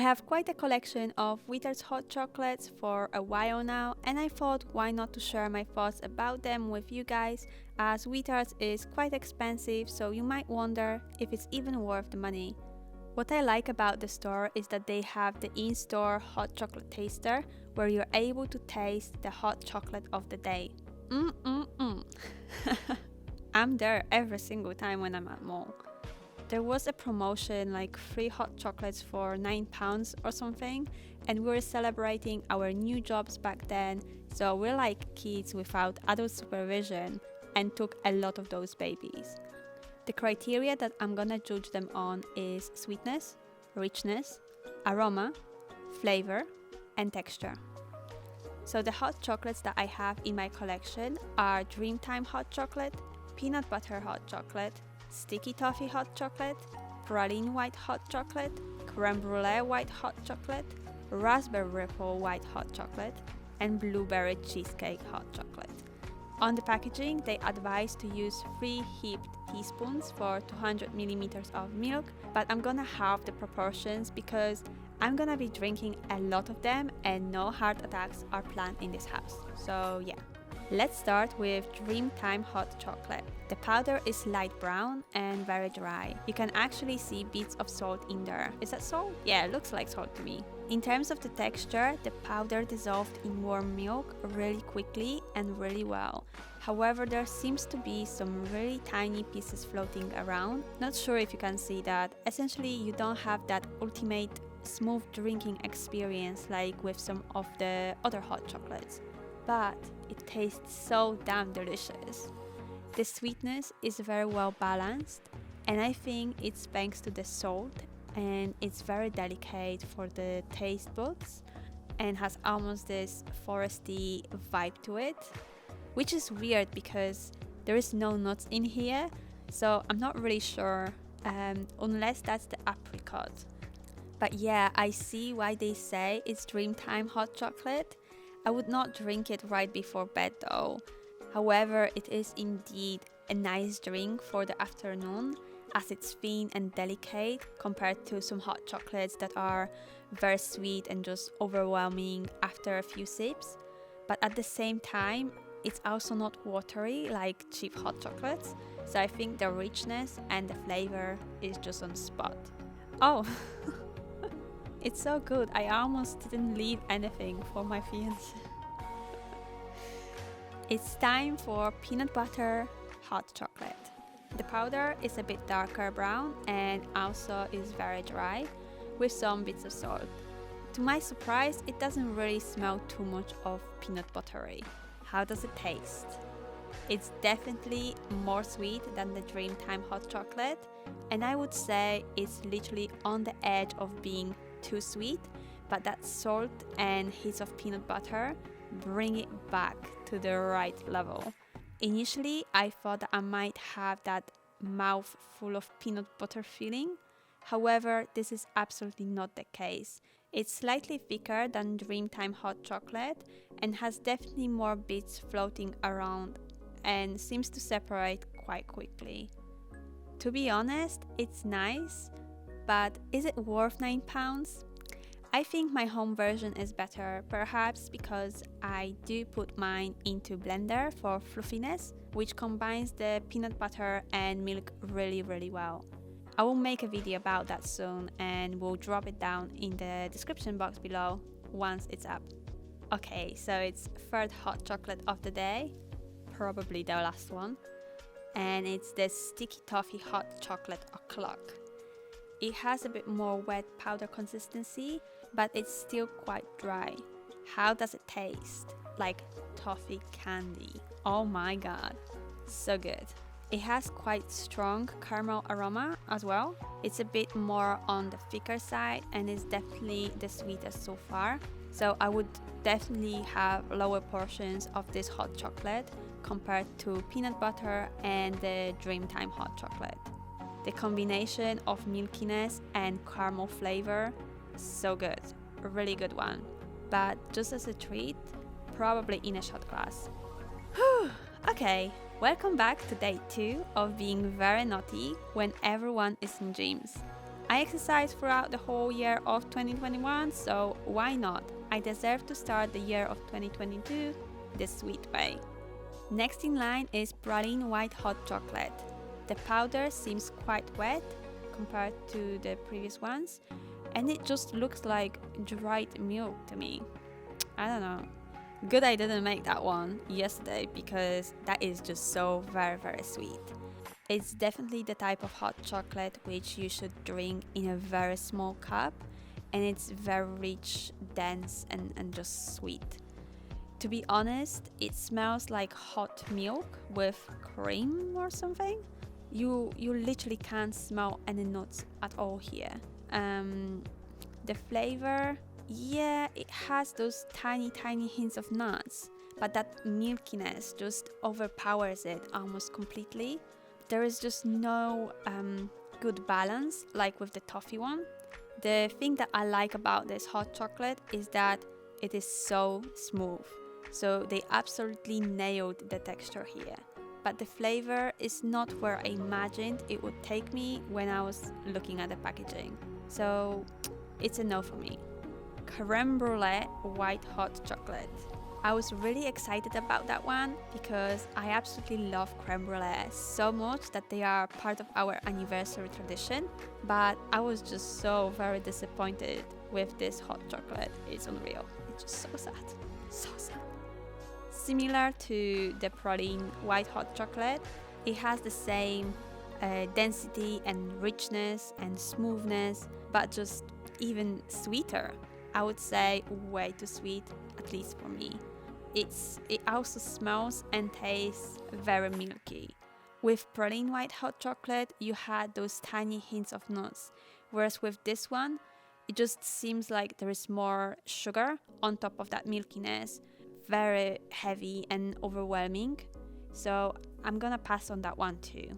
have quite a collection of Whittard's hot chocolates for a while now, and I thought why not to share my thoughts about them with you guys, as Whittard's is quite expensive, so you might wonder if it's even worth the money. What I like about the store is that they have the in-store hot chocolate taster where you're able to taste the hot chocolate of the day. I'm there every single time when I'm at mall. There was a promotion like 3 hot chocolates for £9 or something, and we were celebrating our new jobs back then, so we're like kids without adult supervision and took a lot of those babies. The criteria that I'm gonna judge them on is sweetness, richness, aroma, flavor, and texture. So the hot chocolates that I have in my collection are Dreamtime hot chocolate, peanut butter hot chocolate, sticky toffee hot chocolate, praline white hot chocolate, creme brulee white hot chocolate, raspberry ripple white hot chocolate, and blueberry cheesecake hot chocolate. On the packaging, they advise to use 3 heaped teaspoons for 200 milliliters of milk, but I'm gonna halve the proportions because I'm gonna be drinking a lot of them and no heart attacks are planned in this house. So yeah. Let's start with Dreamtime hot chocolate. The powder is light brown and very dry. You can actually see bits of salt in there. Is that salt? Yeah, it looks like salt to me. In terms of the texture, the powder dissolved in warm milk really quickly and really well. However, there seems to be some really tiny pieces floating around. Not sure if you can see that. Essentially, you don't have that ultimate smooth drinking experience like with some of the other hot chocolates. But it tastes so damn delicious. The sweetness is very well balanced, and I think it's thanks to the salt, and it's very delicate for the taste buds and has almost this foresty vibe to it, which is weird because there is no nuts in here, so I'm not really sure unless that's the apricot. But yeah, I see why they say it's Dreamtime hot chocolate. I would not drink it right before bed though. However, it is indeed a nice drink for the afternoon as it's thin and delicate compared to some hot chocolates that are very sweet and just overwhelming after a few sips. But at the same time, it's also not watery like cheap hot chocolates. So I think the richness and the flavor is just on spot. Oh! It's so good, I almost didn't leave anything for my fiancé. It's time for peanut butter hot chocolate. The powder is a bit darker brown and also is very dry with some bits of salt. To my surprise, it doesn't really smell too much of peanut buttery. How does it taste? It's definitely more sweet than the Dreamtime hot chocolate, and I would say it's literally on the edge of being too sweet, but that salt and hints of peanut butter bring it back to the right level. Initially, I thought that I might have that mouth full of peanut butter feeling. However, this is absolutely not the case. It's slightly thicker than Dreamtime hot chocolate and has definitely more bits floating around and seems to separate quite quickly. To be honest, it's nice, but is it worth £9? I think my home version is better, perhaps because I do put mine into blender for fluffiness, which combines the peanut butter and milk really well. I will make a video about that soon and we'll drop it down in the description box below once it's up. Okay, so it's third hot chocolate of the day, probably the last one, and it's the sticky toffee hot chocolate o'clock. It has a bit more wet powder consistency, but it's still quite dry. How does it taste? Like toffee candy. Oh my god, so good. It has quite strong caramel aroma as well. It's a bit more on the thicker side and is definitely the sweetest so far. So I would definitely have lower portions of this hot chocolate compared to peanut butter and the Dreamtime hot chocolate. The combination of milkiness and caramel flavor, so good, a really good one. But just as a treat, probably in a shot glass. Okay, welcome back to day 2 of being very naughty when everyone is in gyms. I exercised throughout the whole year of 2021, so why not? I deserve to start the year of 2022 the sweet way. Next in line is praline white hot chocolate. The powder seems quite wet compared to the previous ones, and it just looks like dried milk to me. I don't know. Good I didn't make that one yesterday because that is just so very sweet. It's definitely the type of hot chocolate which you should drink in a very small cup, and it's very rich, dense and just sweet. To be honest, it smells like hot milk with cream or something. You literally can't smell any nuts at all here. The flavor, yeah, it has those tiny hints of nuts, but that milkiness just overpowers it almost completely. There is just no good balance like with the toffee one. The thing that I like about this hot chocolate is that it is so smooth. So they absolutely nailed the texture here. But the flavor is not where I imagined it would take me when I was looking at the packaging. So it's a no for me. Creme Brulee white hot chocolate. I was really excited about that one because I absolutely love creme brulee so much that they are part of our anniversary tradition, but I was just so very disappointed with this hot chocolate. It's unreal. It's just so sad. So sad. Similar to the praline white hot chocolate, it has the same density and richness and smoothness, but just even sweeter. I would say way too sweet, at least for me. It also smells and tastes very milky. With praline white hot chocolate, you had those tiny hints of nuts, whereas with this one, it just seems like there is more sugar on top of that milkiness, very heavy and overwhelming. So I'm gonna pass on that one too.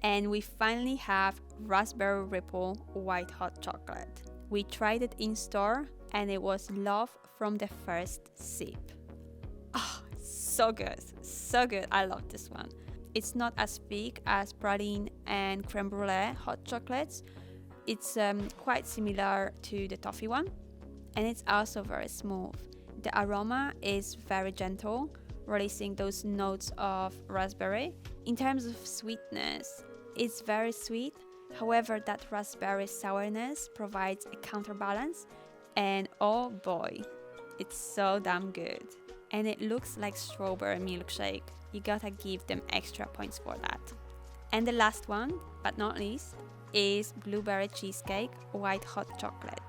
And we finally have raspberry ripple white hot chocolate. We tried it in store and it was love from the first sip. Oh, so good, so good. I love this one. It's not as thick as praline and creme brulee hot chocolates. It's quite similar to the toffee one, and it's also very smooth. The aroma is very gentle, releasing those notes of raspberry. In terms of sweetness, it's very sweet. However, that raspberry sourness provides a counterbalance, and oh boy, it's so damn good. And it looks like strawberry milkshake. You gotta give them extra points for that. And the last one, but not least, is blueberry cheesecake white hot chocolate.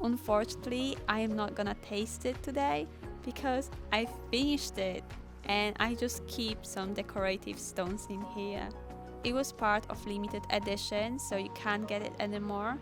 Unfortunately, I am not gonna taste it today because I finished it and I just keep some decorative stones in here. It was part of limited edition, so you can't get it anymore,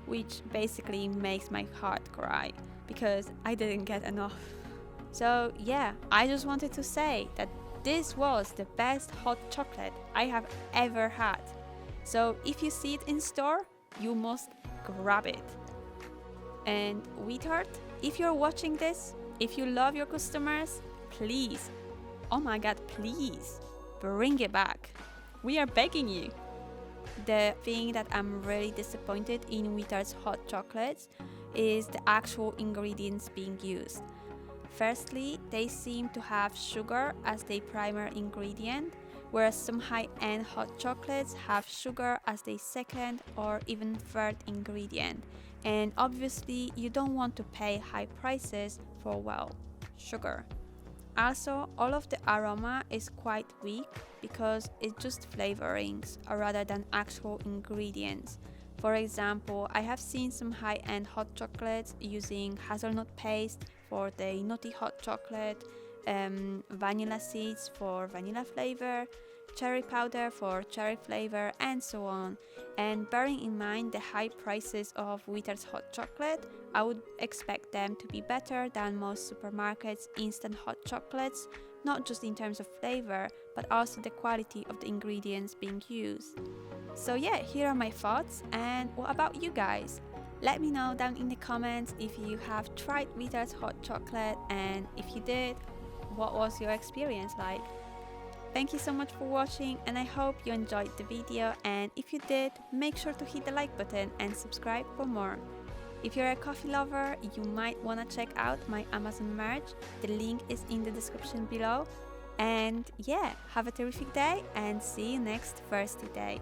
which basically makes my heart cry because I didn't get enough. So yeah, I just wanted to say that this was the best hot chocolate I have ever had. So if you see it in store, you must grab it. And Whittard, if you're watching this, if you love your customers, please, oh my god, please, bring it back. We are begging you. The thing that I'm really disappointed in Whittard's hot chocolates is the actual ingredients being used. Firstly, they seem to have sugar as their primary ingredient, whereas some high-end hot chocolates have sugar as their second or even third ingredient. And obviously, you don't want to pay high prices for, well, sugar. Also, all of the aroma is quite weak because it's just flavorings rather than actual ingredients. For example, I have seen some high-end hot chocolates using hazelnut paste for the nutty hot chocolate, vanilla seeds for vanilla flavor, cherry powder for cherry flavor, and so on. And bearing in mind the high prices of Whittard's hot chocolate, I would expect them to be better than most supermarkets' instant hot chocolates, not just in terms of flavor, but also the quality of the ingredients being used. So yeah, here are my thoughts, and what about you guys? Let me know down in the comments if you have tried Whittard's hot chocolate, and if you did, what was your experience like? Thank you so much for watching, and I hope you enjoyed the video, and if you did, make sure to hit the like button and subscribe for more. If you're a coffee lover, you might want to check out my Amazon merch. The link is in the description below. And yeah, have a terrific day and see you next Thursday day.